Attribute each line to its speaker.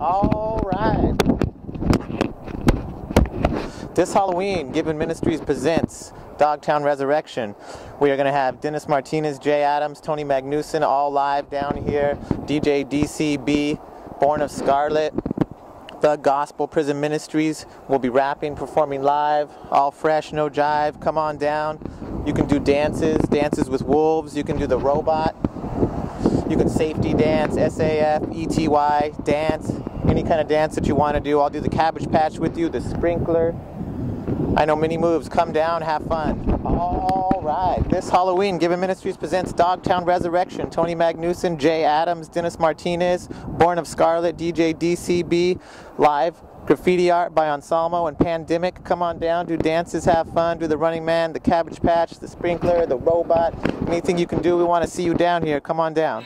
Speaker 1: All right. This Halloween, Given Ministries presents Dogtown Resurrection. We are going to have Dennis Martinez, Jay Adams, Tony Magnuson, all live down here. DJ DCB, Born of Scarlet. The Gospel Prison Ministries will be rapping, performing live, all fresh, no jive. Come on down. You can do dances with wolves. You can do the robot. You can safety dance, SAF, ETY, dance, any kind of dance that you want to do. I'll do the Cabbage Patch with you, the sprinkler. I know many moves. Come down, have fun. All right. This Halloween, Given Ministries presents Dogtown Resurrection. Tony Magnuson, Jay Adams, Dennis Martinez, Born of Scarlet, DJ DCB, live. Graffiti art by Anselmo and Pandemic. Come on down, do dances, have fun, do the Running Man, the Cabbage Patch, the sprinkler, the robot, anything you can do. We want to see you down here. Come on down.